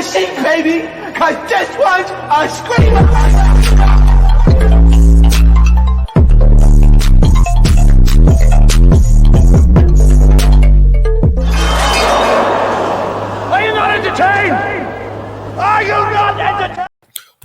machine, baby. Cause this one's a screamer. Are you not entertained? Are you not entertained?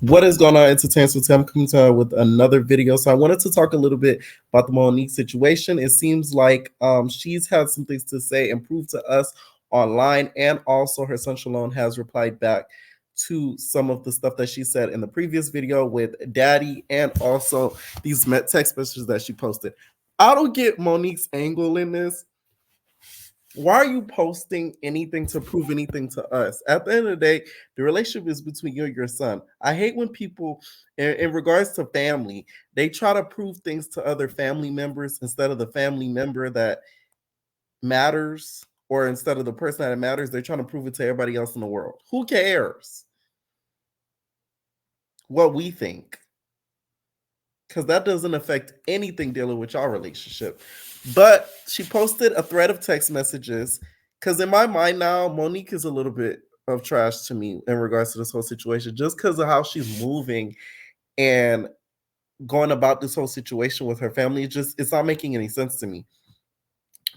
What is going on, entertainers? With Tim coming to with another video. So I wanted to talk a little bit about the Monique situation. It seems like she's had some things to say and prove to us online, and also her son Shalon has replied back to some of the stuff that she said in the previous video with Daddy, and also these text messages that she posted. I don't get Monique's angle in this. Why are you posting anything to prove anything to us? At the end of the day, the relationship is between you and your son. I hate when people, in regards to family, they try to prove things to other family members instead of the family member that matters, or instead of the person that matters, they're trying to prove it to everybody else in the world. Who cares what we think? Because that doesn't affect anything dealing with your relationship. But she posted a thread of text messages, because in my mind now, Monique is a little bit of trash to me in regards to this whole situation, just because of how she's moving and going about this whole situation with her family. It's not making any sense to me.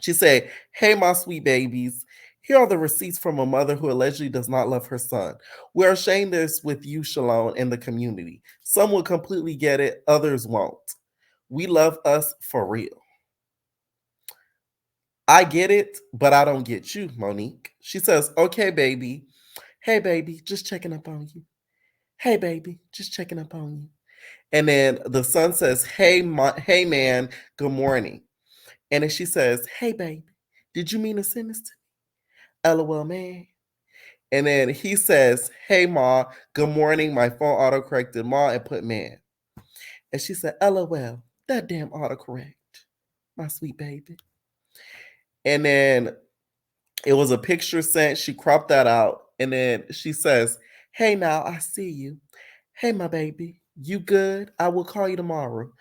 She said, "Hey, my sweet babies. Here are the receipts from a mother who allegedly does not love her son. We're sharing this with you, Shalon, and the community. Some will completely get it, others won't. We love us for real." I get it, but I don't get you, Monique. She says, "Okay, baby. Hey, baby, just checking up on you. Hey, baby, just checking up on you." And then the son says, "Hey, hey, man, good morning." And then she says, "Hey, baby, did you mean to send this to me? LOL, man." And then he says, "Hey, ma, good morning. My phone autocorrected ma and put man." And she said, "LOL, that damn autocorrect, my sweet baby." And then it was a picture sent. She cropped that out. And then she says, "Hey, now, I see you. Hey, my baby, you good? I will call you tomorrow.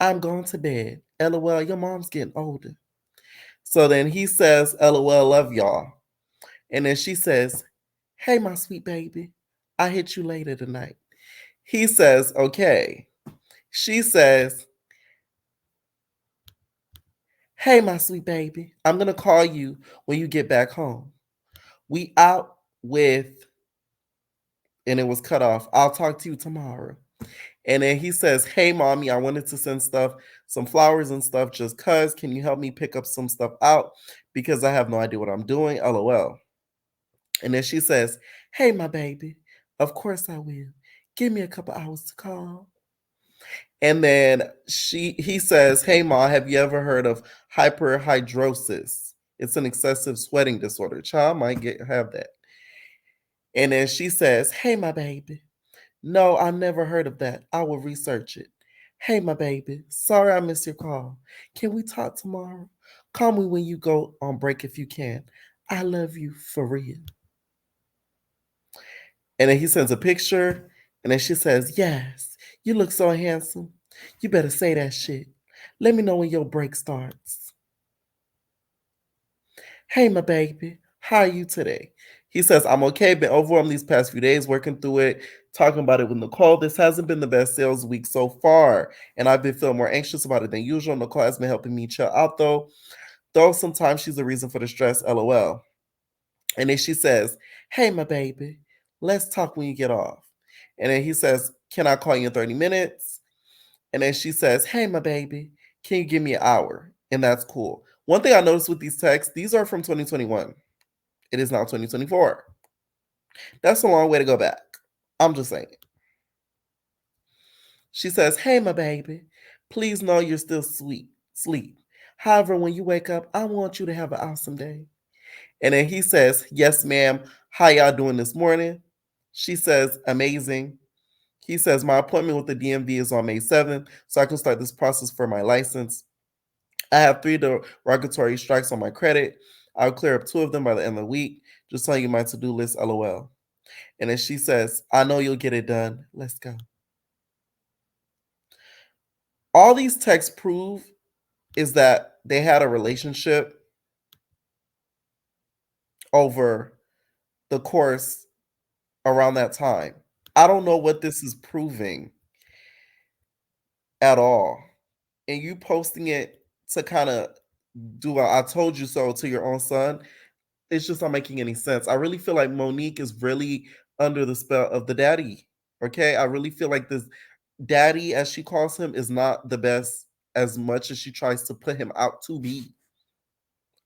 I'm going to bed. LOL, your mom's getting older." So then he says, "LOL, love y'all." And then she says, "Hey, my sweet baby, I hit you later tonight." He says, "Okay." She says, "Hey, my sweet baby, I'm going to call you when you get back home. We out with," and it was cut off, "I'll talk to you tomorrow." And then he says, "Hey, mommy, I wanted to send stuff, some flowers and stuff, just cuz. Can you help me pick up some stuff out? Because I have no idea what I'm doing. LOL." And then she says, "Hey, my baby, of course I will. Give me a couple hours to call." And then he says, "Hey, ma, have you ever heard of hyperhidrosis? It's an excessive sweating disorder. Child might have that." And then she says, "Hey, my baby, no, I never heard of that. I will research it. Hey, my baby, sorry I missed your call. Can we talk tomorrow? Call me when you go on break if you can. I love you for real." And then he sends a picture, and then she says, "Yes, you look so handsome. You better say that shit. Let me know when your break starts. Hey, my baby, how are you today?" He says, "I'm okay. Been overwhelmed these past few days, working through it, talking about it with Nicole. This hasn't been the best sales week so far, and I've been feeling more anxious about it than usual. Nicole has been helping me chill out, though sometimes she's the reason for the stress, LOL." And then she says, "Hey, my baby, let's talk when you get off." And then he says, "Can I call you in 30 minutes? And then she says, "Hey, my baby, can you give me an hour?" And that's cool. One thing I noticed with these texts, these are from 2021. It is now 2024. That's a long way to go back. I'm just saying. She says, "Hey, my baby, please know you're still sleep. However, when you wake up, I want you to have an awesome day." And then he says, "Yes, ma'am. How y'all doing this morning?" She says, "Amazing." He says, "My appointment with the DMV is on May 7th, so I can start this process for my license. I have 3 derogatory strikes on my credit. I'll clear up 2 of them by the end of the week. Just telling you my to-do list, LOL." And then she says, "I know you'll get it done. Let's go." All these texts prove is that they had a relationship over the course around that time. I don't know what this is proving at all. And you posting it to kind of do a I told you so to your own son, it's just not making any sense. I really feel like Monique is really under the spell of the daddy. Okay. I really feel like this daddy, as she calls him, is not the best as much as she tries to put him out to be.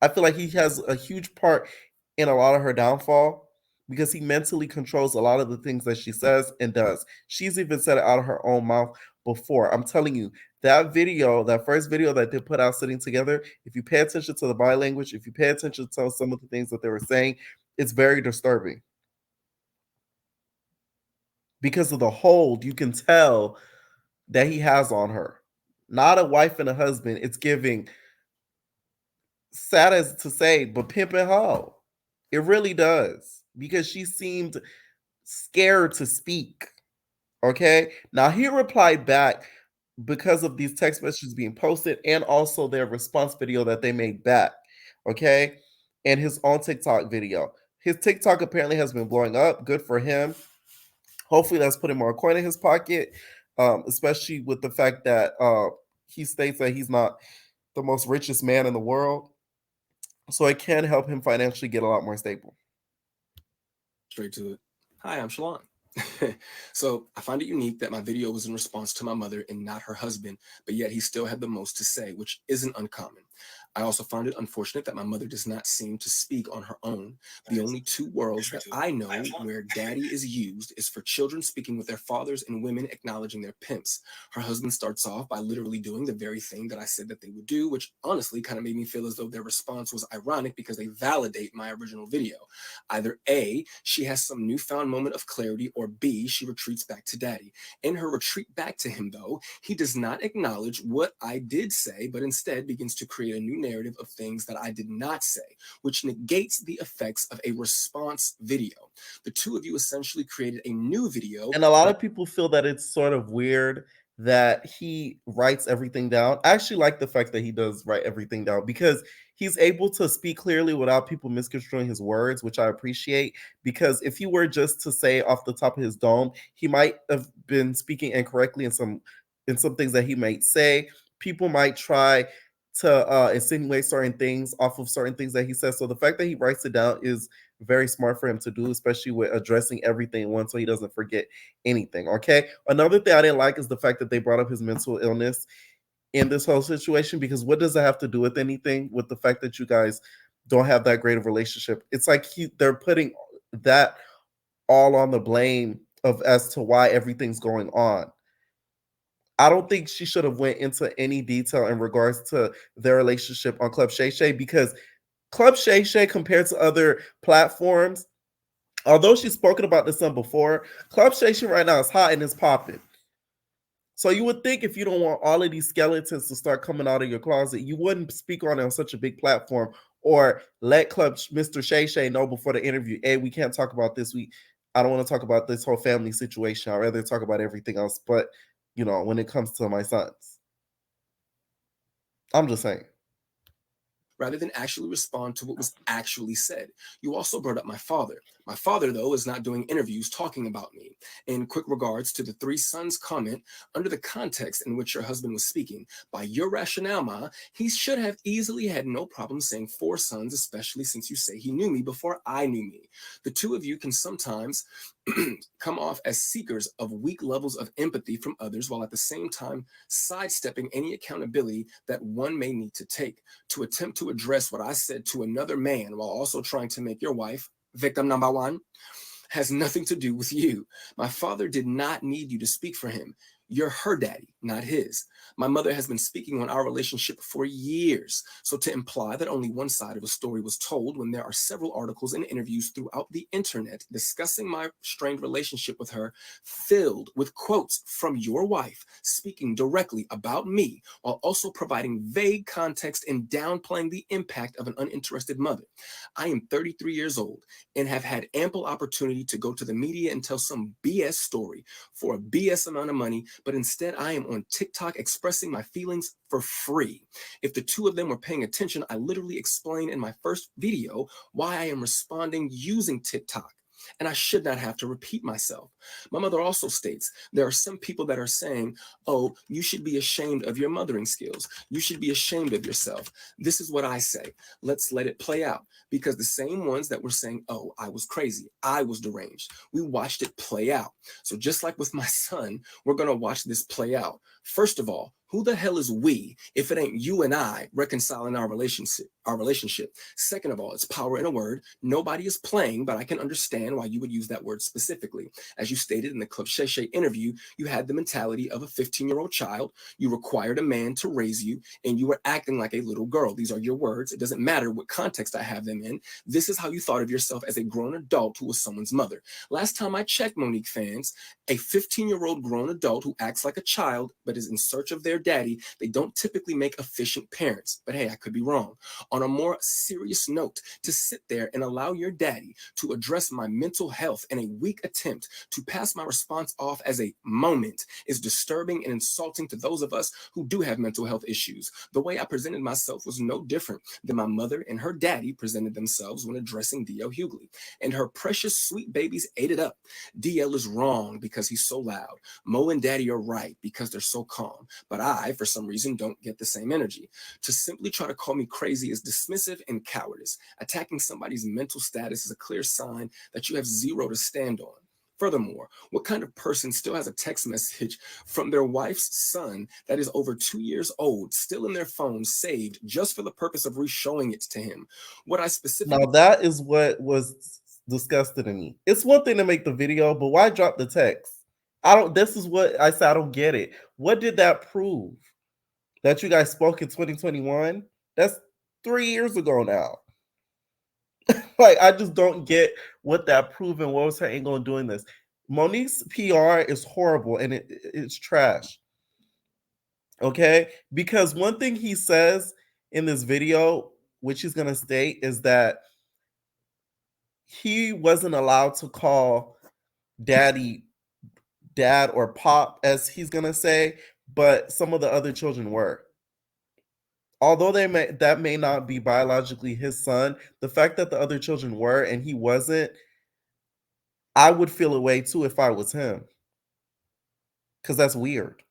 I feel like he has a huge part in a lot of her downfall because he mentally controls a lot of the things that she says and does. She's even said it out of her own mouth before. I'm telling you, that video, that first video that they put out sitting together, if you pay attention to the body language, if you pay attention to some of the things that they were saying, it's very disturbing because of the hold you can tell that he has on her. Not a wife and a husband. It's giving, sad as to say, but pimp and hoe. It really does because she seemed scared to speak. Okay. Now he replied back because of these text messages being posted and also their response video that they made back. Okay. And his own TikTok video. His TikTok apparently has been blowing up. Good for him. Hopefully that's putting more coin in his pocket, especially with the fact that he states that he's not the most richest man in the world. So it can help him financially get a lot more stable. Straight to it. Hi, I'm Shalon. So I find it unique that my video was in response to my mother and not her husband, but yet he still had the most to say, which isn't uncommon. I also find it unfortunate that my mother does not seem to speak on her own. The only two worlds that I know where daddy is used is for children speaking with their fathers and women acknowledging their pimps. Her husband starts off by literally doing the very thing that I said that they would do, which honestly kind of made me feel as though their response was ironic because they validate my original video. Either A, she has some newfound moment of clarity, or B, she retreats back to daddy. In her retreat back to him, though, he does not acknowledge what I did say, but instead begins to create a new narrative of things that I did not say, which negates the effects of a response video. The two of you essentially created a new video. And a lot of people feel that it's sort of weird that he writes everything down. I actually like the fact that he does write everything down because he's able to speak clearly without people misconstruing his words, which I appreciate. Because if he were just to say off the top of his dome, he might have been speaking incorrectly in some things that he might say. People might try to insinuate certain things off of certain things that he says. So the fact that he writes it down is very smart for him to do, especially with addressing everything at once so he doesn't forget anything. Okay. Another thing I didn't like is the fact that they brought up his mental illness in this whole situation, because what does it have to do with anything with the fact that you guys don't have that great of relationship? It's like they're putting that all on the blame of as to why everything's going on. I don't think she should have went into any detail in regards to their relationship on Club Shay Shay, because Club Shay Shay compared to other platforms, although she's spoken about this some before, Club Shay Shay right now is hot and it's popping. So you would think if you don't want all of these skeletons to start coming out of your closet, you wouldn't speak on it on such a big platform or let Club Mr. Shay Shay know before the interview, hey, we can't talk about this. I don't want to talk about this whole family situation. I'd rather talk about everything else. But, when it comes to my sons, I'm just saying. Rather than actually respond to what was actually said. You also brought up my father. My father, though, is not doing interviews talking about me. In quick regards to the three sons comment, under the context in which your husband was speaking, by your rationale, Ma, he should have easily had no problem saying four sons, especially since you say he knew me before I knew me. The two of you can sometimes come off as seekers of weak levels of empathy from others, while at the same time sidestepping any accountability that one may need to take. To attempt to address what I said to another man while also trying to make your wife victim number one has nothing to do with you. My father did not need you to speak for him. You're her daddy, not his. My mother has been speaking on our relationship for years. So to imply that only one side of a story was told when there are several articles and interviews throughout the internet discussing my strained relationship with her, filled with quotes from your wife speaking directly about me, while also providing vague context and downplaying the impact of an uninterested mother. I am 33 years old and have had ample opportunity to go to the media and tell some BS story for a BS amount of money, but instead I am on TikTok expressing my feelings for free. If the two of them were paying attention, I literally explained in my first video why I am responding using TikTok. and I should not have to repeat myself. My mother also states there are some people that are saying, oh, you should be ashamed of your mothering skills. You should be ashamed of yourself. This is what I say. Let's let it play out, because the same ones that were saying, oh, I was crazy, I was deranged, we watched it play out. So just like with my son, we're going to watch this play out. First of all, who the hell is we if it ain't you and I reconciling our relationship? Second of all, it's power in a word. Nobody is playing, but I can understand why you would use that word specifically. As you stated in the Club Shay Shay interview, you had the mentality of a 15-year-old child. You required a man to raise you, and you were acting like a little girl. These are your words. It doesn't matter what context I have them in. This is how you thought of yourself as a grown adult who was someone's mother. Last time I checked, Monique fans, a 15-year-old grown adult who acts like a child but is in search of their daddy, they don't typically make efficient parents. But hey, I could be wrong. On a more serious note, to sit there and allow your daddy to address my mental health in a weak attempt to pass my response off as a moment is disturbing and insulting to those of us who do have mental health issues. The way I presented myself was no different than my mother and her daddy presented themselves when addressing D.L. Hughley. And her precious sweet babies ate it up. DL is wrong because he's so loud. Mo and Daddy are right because they're so calm. But I, for some reason, don't get the same energy. To simply try to call me crazy is dismissive and cowardice. Attacking somebody's mental status is a clear sign that you have zero to stand on. Furthermore, what kind of person still has a text message from their wife's son that is over 2 years old, still in their phone, saved just for the purpose of re-showing it to him? What I specifically... Now that is what was disgusting to me. It's one thing to make the video, but why drop the text? This is what I said. I don't get it. What did that prove? That you guys spoke in 2021? That's 3 years ago now. Like, I just don't get what that proved and what was her angle in doing this. Monique's PR is horrible and it's trash. Okay? Because one thing he says in this video, which he's going to state, is that he wasn't allowed to call daddy dad or pop, as he's going to say, but some of the other children were. Although that may not be biologically his son, the fact that the other children were and he wasn't, I would feel a way too if I was him. Because that's weird.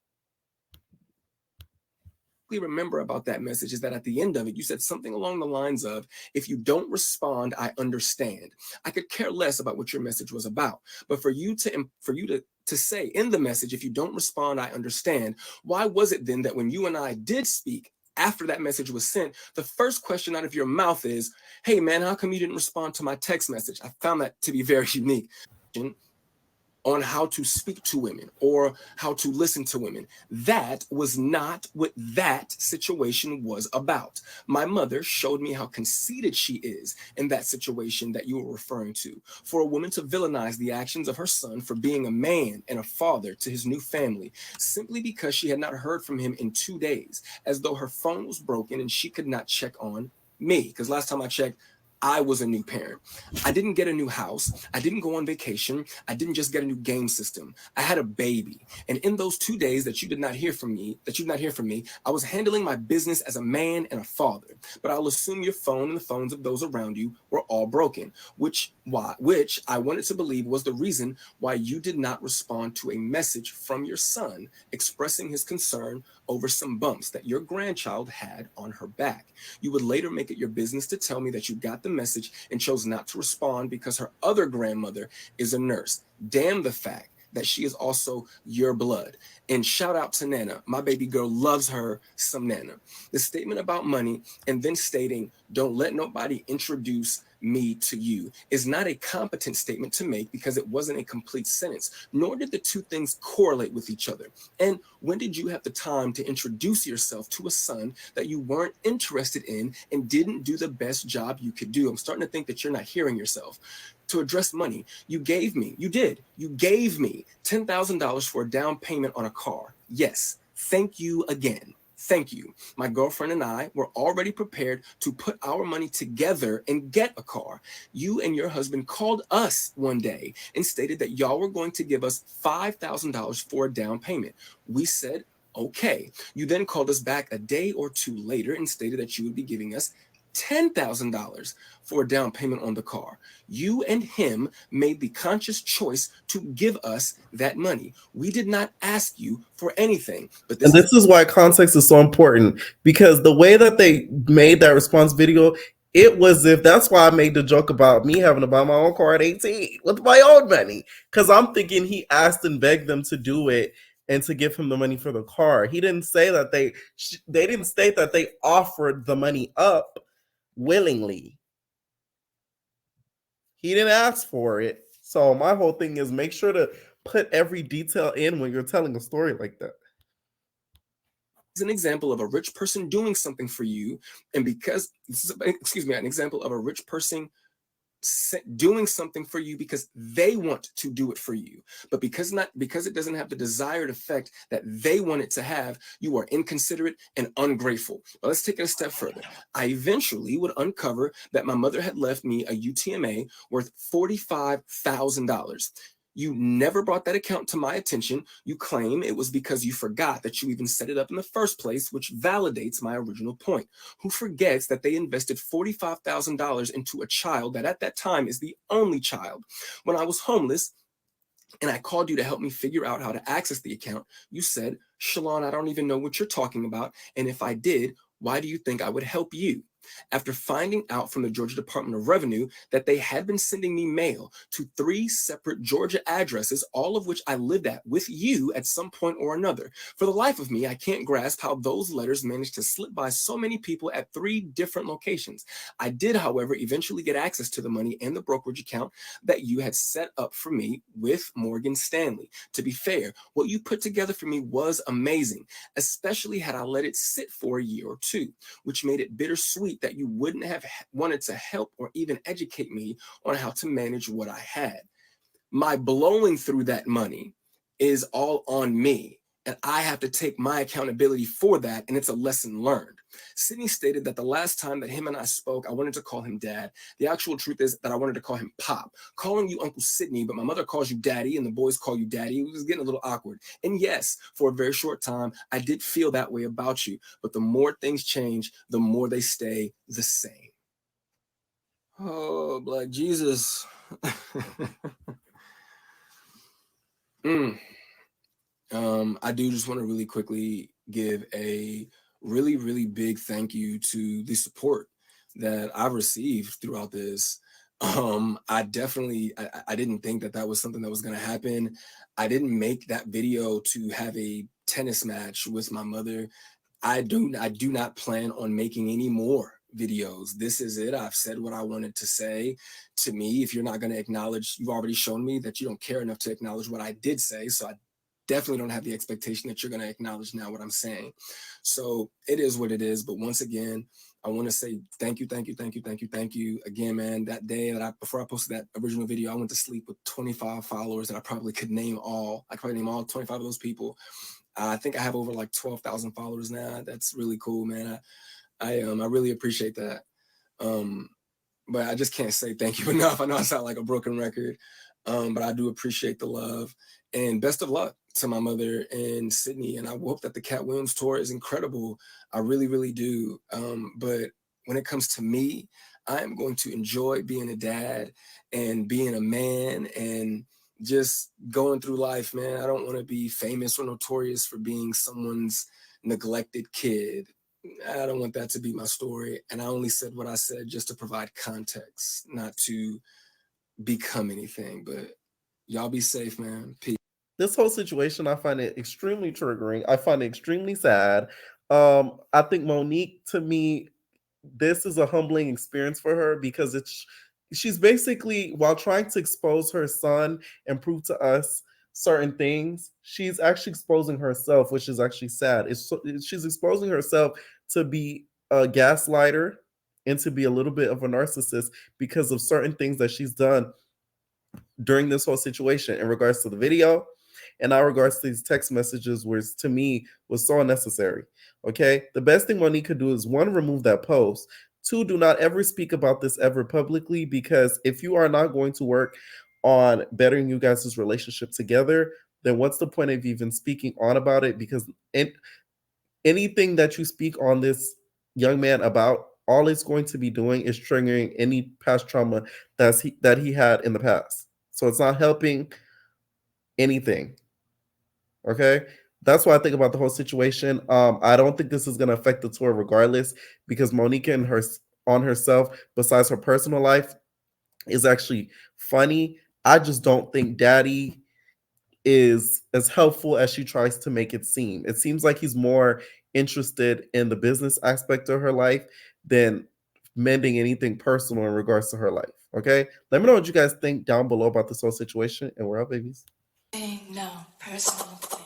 remember about that message is that at the end of it, you said something along the lines of, if you don't respond, I understand. I could care less about what your message was about. But for you to say in the message, if you don't respond, I understand, why was it then that when you and I did speak after that message was sent, the first question out of your mouth is, hey man, how come you didn't respond to my text message? I found that to be very unique. On how to speak to women or how to listen to women. That was not what that situation was about. My mother showed me how conceited she is in that situation that you were referring to. For a woman to villainize the actions of her son for being a man and a father to his new family, simply because she had not heard from him in 2 days, as though her phone was broken and she could not check on me. Because last time I checked, I was a new parent. I didn't get a new house. I didn't go on vacation. I didn't just get a new game system. I had a baby. And in those 2 days that you did not hear from me, I was handling my business as a man and a father. But I'll assume your phone and the phones of those around you were all broken, which I wanted to believe was the reason why you did not respond to a message from your son expressing his concern over some bumps that your grandchild had on her back. You would later make it your business to tell me that you got the message and chose not to respond because her other grandmother is a nurse. Damn the fact that she is also your blood. And shout out to Nana. My baby girl loves her some Nana. The statement about money and then stating, don't let nobody introduce me to you, is not a competent statement to make because it wasn't a complete sentence, nor did the two things correlate with each other. And when did you have the time to introduce yourself to a son that you weren't interested in and didn't do the best job you could do? I'm starting to think that you're not hearing yourself. To address money, you gave me $10,000 for a down payment on a car. Yes, thank you again. Thank you. My girlfriend and I were already prepared to put our money together and get a car. You and your husband called us one day and stated that y'all were going to give us $5,000 for a down payment. We said, okay. You then called us back a day or two later and stated that you would be giving us $10,000 for a down payment on the car. You and him made the conscious choice to give us that money. We did not ask you for anything. But and this is why context is so important, because the way that they made that response video, it was if that's why I made the joke about me having to buy my own car at 18 with my own money. Because I'm thinking he asked and begged them to do it and to give him the money for the car. He didn't say that they didn't state that they offered the money up willingly. He didn't ask for it. So my whole thing is make sure to put every detail in when you're telling a story like that. It's an example of a rich person doing something for you, and because an example of a rich person doing something for you because they want to do it for you, but because it doesn't have the desired effect that they want it to have, you are inconsiderate and ungrateful. But let's take it a step further. I eventually would uncover that my mother had left me a UTMA worth $45,000. You never brought that account to my attention. You claim it was because you forgot that you even set it up in the first place, which validates my original point. Who forgets that they invested $45,000 into a child that at that time is the only child? When I was homeless and I called you to help me figure out how to access the account, you said, "Shalon, I don't even know what you're talking about. And if I did, why do you think I would help you?" After finding out from the Georgia Department of Revenue that they had been sending me mail to 3 separate Georgia addresses, all of which I lived at with you at some point or another. For the life of me, I can't grasp how those letters managed to slip by so many people at 3 different locations. I did, however, eventually get access to the money and the brokerage account that you had set up for me with Morgan Stanley. To be fair, what you put together for me was amazing, especially had I let it sit for a year or two, which made it bittersweet that you wouldn't have wanted to help or even educate me on how to manage what I had. My blowing through that money is all on me, and I have to take my accountability for that, and it's a lesson learned. Sydney stated that the last time that him and I spoke, I wanted to call him Dad. The actual truth is that I wanted to call him Pop. Calling you Uncle Sydney, but my mother calls you Daddy, and the boys call you Daddy. It was getting a little awkward. And yes, for a very short time, I did feel that way about you, but the more things change, the more they stay the same. Oh, Black Jesus. I do just want to really quickly give a really, really big thank you to the support that I've received throughout this. I didn't think that was something that was going to happen. I didn't make that video to have a tennis match with my mother. I do not plan on making any more videos. This is it. I've said what I wanted to say. To me, if you're not going to acknowledge, you've already shown me that you don't care enough to acknowledge what I did say. So I definitely don't have the expectation that you're going to acknowledge now what I'm saying. So it is what it is. But once again, I want to say thank you again, man. That day before I posted that original video, I went to sleep with 25 followers that I probably could name all. I could probably name all 25 of those people. I think I have over like 12,000 followers now. That's really cool, man. I really appreciate that. But I just can't say thank you enough. I know I sound like a broken record, but I do appreciate the love, and best of luck to my mother and Sydney. And I hope that the Cat Williams tour is incredible. I really, really do. But when it comes to me, I am going to enjoy being a dad and being a man and just going through life, man. I don't want to be famous or notorious for being someone's neglected kid. I don't want that to be my story. And I only said what I said just to provide context, not to become anything. But y'all be safe, man. Peace. This whole situation, I find it extremely triggering. I find it extremely sad. I think Monique, to me, this is a humbling experience for her because she's basically, while trying to expose her son and prove to us certain things, she's actually exposing herself, which is actually sad. She's exposing herself to be a gaslighter and to be a little bit of a narcissist because of certain things that she's done during this whole situation in regards to the video and in regards to these text messages, which to me was so unnecessary. Okay, the best thing Monique could do is 1, remove that post. 2, do not ever speak about this ever publicly, because if you are not going to work on bettering you guys' relationship together, then what's the point of even speaking on about it? Because anything that you speak on this young man about all it's going to be doing is triggering any past trauma that he had in the past. So it's not helping anything. Okay. That's what I think about the whole situation. I don't think this is going to affect the tour regardless, because Monique and her on herself, besides her personal life, is actually funny. I just don't think Daddy is as helpful as she tries to make it seem. It seems like he's more interested in the business aspect of her life than mending anything personal in regards to her life. Okay. Let me know what you guys think down below about this whole situation. And we're out, babies. No personal thing.